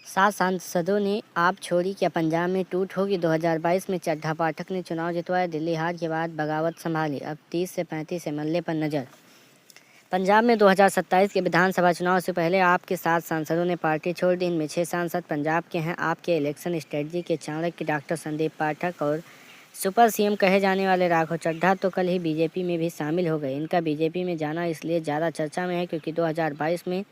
7 सांसदों ने आप छोड़ी, क्या पंजाब में टूट होगी? 2022 में चड्ढा पाठक ने चुनाव जितवाया, दिल्ली हार के बाद बगावत संभाली, अब 30 से 35 एमएलए पर नजर। पंजाब में 2027 के विधानसभा चुनाव से पहले आपके 7 सांसदों ने पार्टी छोड़ दी। इनमें 6 सांसद पंजाब के हैं। आपके इलेक्शन स्ट्रेटजी के चाणक्य डॉक्टर संदीप पाठक और सुपर सीएम कहे जाने वाले राघव चड्ढा तो कल ही बीजेपी में भी शामिल हो गए। इनका बीजेपी में जाना इसलिए ज़्यादा चर्चा में है क्योंकि 2022 में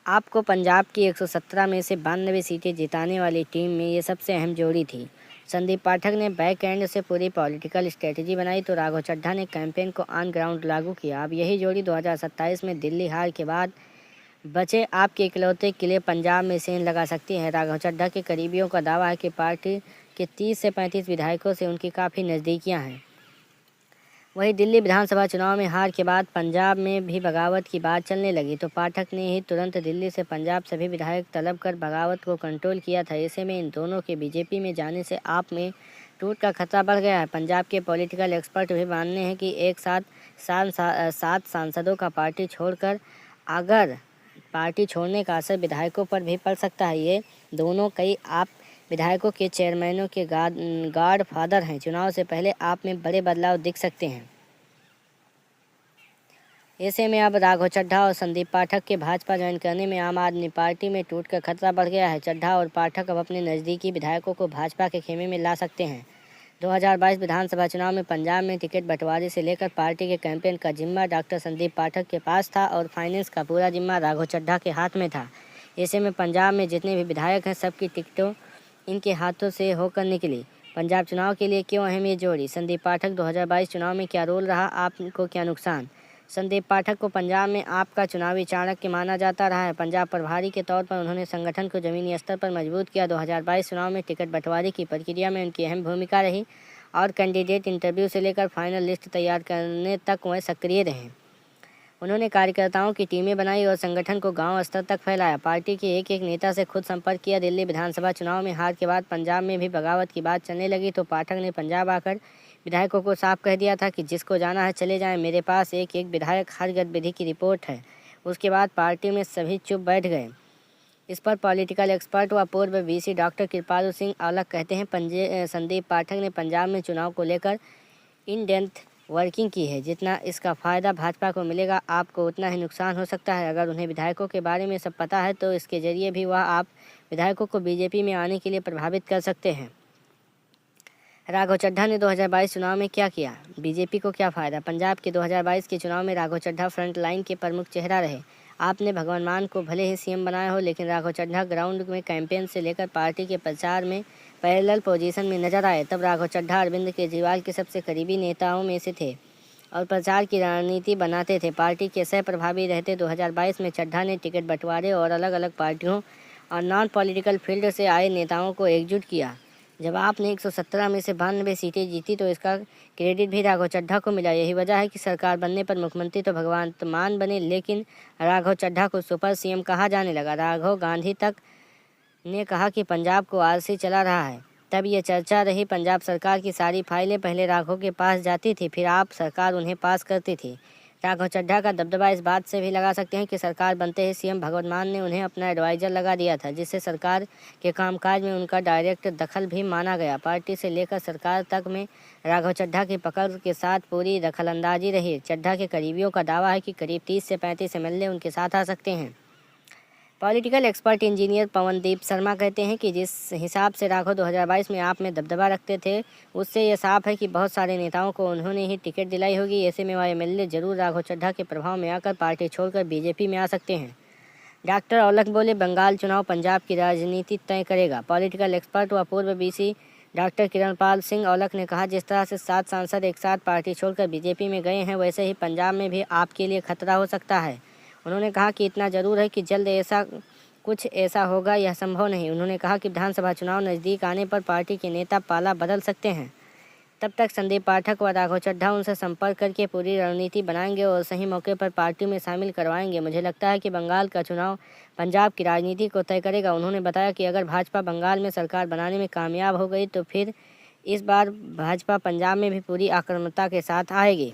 आपको पंजाब की 117 में से 92 सीटें जिताने वाली टीम में ये सबसे अहम जोड़ी थी। संदीप पाठक ने बैक एंड से पूरी पॉलिटिकल स्ट्रेटजी बनाई तो राघव चड्ढा ने कैंपेन को ऑन ग्राउंड लागू किया। अब यही जोड़ी 2027 में दिल्ली हार के बाद बचे आपके इकलौते किले पंजाब में सेंध लगा सकती है। राघव चड्ढा के करीबियों का दावा है कि पार्टी के 30 से 35 विधायकों से उनकी काफ़ी नज़दीकियाँ हैं। वहीं दिल्ली विधानसभा चुनाव में हार के बाद पंजाब में भी बगावत की बात चलने लगी तो पाठक ने ही तुरंत दिल्ली से पंजाब सभी विधायक तलब कर बगावत को कंट्रोल किया था। ऐसे में इन दोनों के बीजेपी में जाने से आप में टूट का खतरा बढ़ गया है। पंजाब के पॉलिटिकल एक्सपर्ट भी मानते हैं कि एक साथ 7 सांसदों का पार्टी छोड़कर अगर पार्टी छोड़ने का असर विधायकों पर भी पड़ सकता है। ये दोनों कई आप विधायकों के चेयरमैनों के गॉड फादर हैं। चुनाव से पहले आप में बड़े बदलाव दिख सकते हैं। ऐसे में अब राघव चड्ढा और संदीप पाठक के भाजपा ज्वाइन करने में आम आदमी पार्टी में टूट का खतरा बढ़ गया है। चड्ढा और पाठक अब अपने नज़दीकी विधायकों को भाजपा के खेमे में ला सकते हैं। 2022 विधानसभा चुनाव में पंजाब में टिकट बंटवारे से लेकर पार्टी के कैंपेन का जिम्मा डॉक्टर संदीप पाठक के पास था और फाइनेंस का पूरा जिम्मा राघव चड्ढा के हाथ में था। ऐसे में पंजाब में जितने भी विधायक हैं सबकी टिकटों इनके हाथों से होकर निकली। पंजाब चुनाव के लिए क्यों अहम ये जोड़ी? संदीप पाठक 2022 चुनाव में क्या रोल रहा, आपको क्या नुकसान? संदीप पाठक को पंजाब में आपका चुनावी चाणक्य माना जाता रहा है। पंजाब प्रभारी के तौर पर उन्होंने संगठन को जमीनी स्तर पर मजबूत किया। 2022 चुनाव में टिकट बंटवारे की प्रक्रिया में उनकी अहम भूमिका रही और कैंडिडेट इंटरव्यू से लेकर फाइनल लिस्ट तैयार करने तक वह सक्रिय रहे। उन्होंने कार्यकर्ताओं की टीमें बनाई और संगठन को गांव स्तर तक फैलाया। पार्टी के एक नेता से खुद संपर्क किया। दिल्ली विधानसभा चुनाव में हार के बाद पंजाब में भी बगावत की बात चलने लगी तो पाठक ने पंजाब आकर विधायकों को साफ कह दिया था कि जिसको जाना है चले जाएं, मेरे पास एक विधायक हर गतिविधि की रिपोर्ट है। उसके बाद पार्टी में सभी चुप बैठ गए। इस पर पॉलिटिकल एक्सपर्ट व पूर्व वीसी डॉक्टर कृपालू सिंह औलख कहते हैं, संदीप पाठक ने पंजाब में चुनाव को लेकर इन डेप्थ वर्किंग की है। जितना इसका फ़ायदा भाजपा को मिलेगा आपको उतना ही नुकसान हो सकता है। अगर उन्हें विधायकों के बारे में सब पता है तो इसके जरिए भी वह आप विधायकों को बीजेपी में आने के लिए प्रभावित कर सकते हैं। राघव चड्ढा ने 2022 चुनाव में क्या किया? बीजेपी को क्या फ़ायदा? पंजाब के 2022 के चुनाव में राघव चड्ढा फ्रंट लाइन के प्रमुख चेहरा रहे। आपने भगवान मान को भले ही सीएम बनाया हो लेकिन राघव चड्ढा ग्राउंड में कैंपेन से लेकर पार्टी के प्रचार में पैरेलल पोजीशन में नजर आए। तब राघव चड्ढा अरविंद केजरीवाल के सबसे करीबी नेताओं में से थे और प्रचार की रणनीति बनाते थे। पार्टी के सह प्रभावी रहते 2022 में चड्ढा ने टिकट बंटवारे और अलग अलग पार्टियों और नॉन पॉलिटिकल फील्ड से आए नेताओं को एकजुट किया। जब आपने 117 में से 92 सीटें जीती तो इसका क्रेडिट भी राघव चड्ढा को मिला। यही वजह है कि सरकार बनने पर मुख्यमंत्री तो भगवान मान बने लेकिन राघव चड्ढा को सुपर सीएम कहा जाने लगा। राघव गांधी तक ने कहा कि पंजाब को आलसी चला रहा है। तब ये चर्चा रही। पंजाब सरकार की सारी फाइलें पहले राघव के पास जाती थी, फिर आप सरकार उन्हें पास करती थी। राघव चड्ढा का दबदबा इस बात से भी लगा सकते हैं कि सरकार बनते ही सीएम भगवंत मान ने उन्हें अपना एडवाइजर लगा दिया था, जिससे सरकार के कामकाज में उनका डायरेक्ट दखल भी माना गया। पार्टी से लेकर सरकार तक में राघव चड्ढा की पकड़ के साथ पूरी दखलंदाजी रही। चड्ढा के करीबियों का दावा है कि करीब 30 से 35 एमएलए उनके साथ आ सकते हैं। Political expert engineer Pawandeep Sharma कहते हैं कि जिस हिसाब से राघव 2022 में आप में दबदबा रखते थे उससे यह साफ है कि बहुत सारे नेताओं को उन्होंने ही टिकट दिलाई होगी। ऐसे में वह एमएलए जरूर राघव चड्ढा के प्रभाव में आकर पार्टी छोड़कर बीजेपी में आ सकते हैं। डॉक्टर औलख बोले, बंगाल चुनाव पंजाब की राजनीति तय करेगा। पॉलिटिकल एक्सपर्ट व पूर्व बीसी डॉक्टर किरणपाल सिंह औलख ने कहा, जिस तरह से 7 सांसद एक साथ पार्टी छोड़कर बीजेपी में गए हैं वैसे ही पंजाब में भी आपके लिए खतरा हो सकता है। उन्होंने कहा कि इतना ज़रूर है कि जल्द कुछ ऐसा होगा, यह संभव नहीं। उन्होंने कहा कि विधानसभा चुनाव नज़दीक आने पर पार्टी के नेता पाला बदल सकते हैं। तब तक संदीप पाठक व राघव चड्ढा उनसे संपर्क करके पूरी रणनीति बनाएंगे और सही मौके पर पार्टी में शामिल करवाएंगे। मुझे लगता है कि बंगाल का चुनाव पंजाब की राजनीति को तय करेगा। उन्होंने बताया कि अगर भाजपा बंगाल में सरकार बनाने में कामयाब हो गई तो फिर इस बार भाजपा पंजाब में भी पूरी आक्रामकता के साथ आएगी।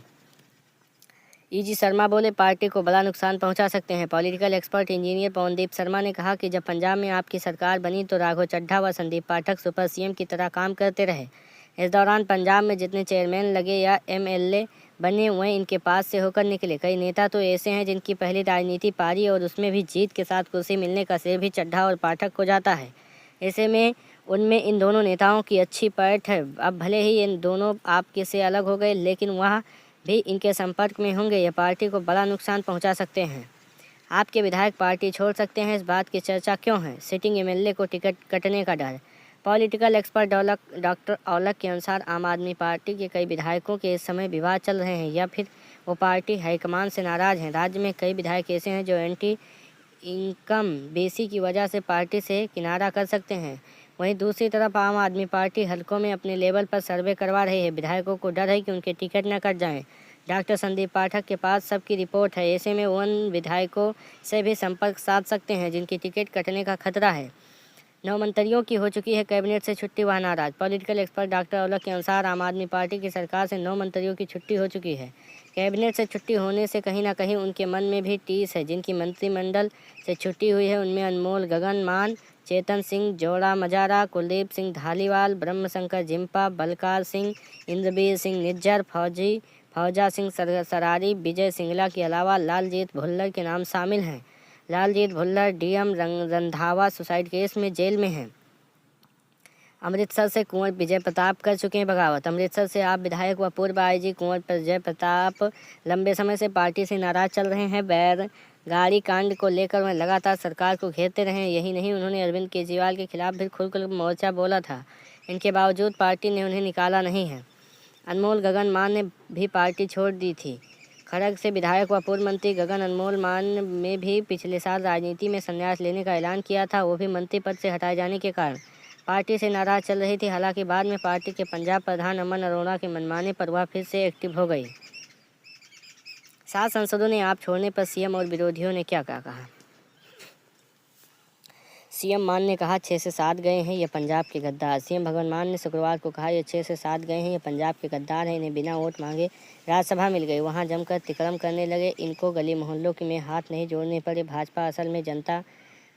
ईजी शर्मा बोले, पार्टी को बड़ा नुकसान पहुंचा सकते हैं। Political expert engineer Pawandeep Sharma ने कहा कि जब पंजाब में आपकी सरकार बनी तो राघव चड्ढा व संदीप पाठक सुपर सीएम की तरह काम करते रहे। इस दौरान पंजाब में जितने चेयरमैन लगे या एमएलए बने वह इनके पास से होकर निकले। कई नेता तो ऐसे हैं जिनकी पहली राजनीति पारी और उसमें भी जीत के साथ कुर्सी मिलने का श्रेय भी चड्ढा और पाठक को जाता है। ऐसे में उनमें इन दोनों नेताओं की अच्छी पैठ है। अब भले ही इन दोनों आपके से अलग हो गए, लेकिन वह भी इनके संपर्क में होंगे। यह पार्टी को बड़ा नुकसान पहुंचा सकते हैं। आपके विधायक पार्टी छोड़ सकते हैं, इस बात की चर्चा क्यों है? सिटिंग एमएलए को टिकट कटने का डर। पॉलिटिकल एक्सपर्ट डॉक्टर औलख के अनुसार आम आदमी पार्टी के कई विधायकों के इस समय विवाद चल रहे हैं या फिर वो पार्टी हाईकमान से नाराज़ हैं। राज्य में कई विधायक ऐसे हैं जो एंटी इनकम बेसी की वजह से पार्टी से किनारा कर सकते हैं। वहीं दूसरी तरफ आम आदमी पार्टी हलकों में अपने लेवल पर सर्वे करवा रही है। विधायकों को डर है कि उनके टिकट न कट जाएं। डॉक्टर संदीप पाठक के पास सबकी रिपोर्ट है। ऐसे में उन विधायकों से भी संपर्क साध सकते हैं जिनकी टिकट कटने का खतरा है। 9 मंत्रियों की हो चुकी है कैबिनेट से छुट्टी, वह नाराज। पॉलिटिकल एक्सपर्ट डॉक्टर औलख के अनुसार आम आदमी पार्टी की सरकार से 9 मंत्रियों की छुट्टी हो चुकी है। कैबिनेट से छुट्टी होने से कहीं ना कहीं उनके मन में भी टीस है। जिनकी मंत्रिमंडल से छुट्टी हुई है उनमें अनमोल गगन मान, चेतन सिंह जोड़ा मजारा, कुलदीप सिंह धालीवाल, ब्रह्मशंकर जिम्पा, बलकार सिंह, इंद्रवीर सिंह निज्जर, फौजा सिंह सरारी, विजय सिंगला के अलावा लालजीत भुल्लर के नाम शामिल हैं। Laljit Bhullar DM Randhawa suicide case में जेल में हैं। अमृतसर से कुंवर विजय प्रताप कर चुके हैं बगावत। अमृतसर से आप विधायक व पूर्व आईजी कुंवर विजय प्रताप लंबे समय से पार्टी से नाराज चल रहे हैं। बैलगाड़ी कांड को लेकर वह लगातार सरकार को घेरते रहे हैं। यही नहीं, उन्होंने अरविंद केजरीवाल के खिलाफ भी खुलकर मोर्चा बोला था। इनके बावजूद पार्टी ने उन्हें निकाला नहीं है। अनमोल गगन मान ने भी पार्टी छोड़ दी थी। खड़ग से विधायक व पूर्व मंत्री गगन अनमोल मान ने भी पिछले साल राजनीति में संन्यास लेने का ऐलान किया था, वो भी मंत्री पद से हटाए जाने के कारण पार्टी से नाराज चल रही थी। हालांकि बाद में पार्टी के पंजाब प्रधान अमन अरोड़ा के मनमाने पर वह फिर से एक्टिव हो गई। 7 सांसदों ने आप छोड़ने पर सीएम और विरोधियों ने क्या कहा? सीएम मान ने कहा 6 से 7 गए हैं ये पंजाब के गद्दार। सीएम भगवंत मान ने शुक्रवार को कहा ये 6 से 7 गए हैं ये पंजाब के गद्दार हैं। इन्हें बिना वोट मांगे राज्यसभा मिल गई, वहां जमकर तिकड़म करने लगे। इनको गली मोहल्लों में हाथ नहीं जोड़ने पड़े। भाजपा असल में जनता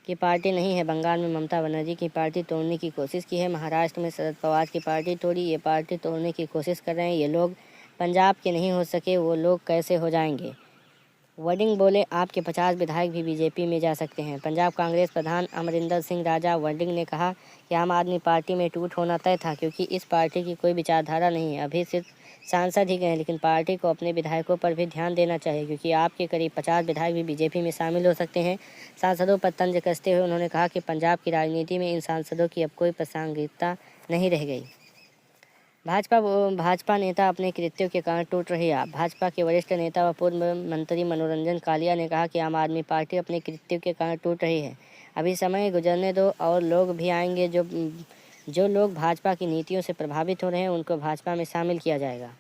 की पार्टी नहीं है। बंगाल में ममता बनर्जी की पार्टी तोड़ने की कोशिश की है। महाराष्ट्र में शरद पवार की पार्टी तोड़ी। ये पार्टी तोड़ने की कोशिश कर रहे हैं। ये लोग पंजाब के नहीं हो सके, वो लोग कैसे हो जाएंगे? वडिंग बोले, आपके 50 विधायक भी बीजेपी में जा सकते हैं। पंजाब कांग्रेस प्रधान अमरिंदर सिंह राजा वडिंग ने कहा कि आम आदमी पार्टी में टूट होना तय था, क्योंकि इस पार्टी की कोई विचारधारा नहीं है। अभी सिर्फ सांसद ही गए, लेकिन पार्टी को अपने विधायकों पर भी ध्यान देना चाहिए, क्योंकि आपके करीब 50 विधायक भी बीजेपी में शामिल हो सकते हैं। सांसदों पर तंज कसते हुए उन्होंने कहा कि पंजाब की राजनीति में इन सांसदों की अब कोई प्रासंगिकता नहीं रह गई। भाजपा नेता अपने कृत्यों के कारण टूट रही है। भाजपा के वरिष्ठ नेता व पूर्व मंत्री मनोरंजन कालिया ने कहा कि आम आदमी पार्टी अपने कृत्यों के कारण टूट रही है। अभी समय गुजरने दो और लोग भी आएंगे। जो लोग भाजपा की नीतियों से प्रभावित हो रहे हैं उनको भाजपा में शामिल किया जाएगा।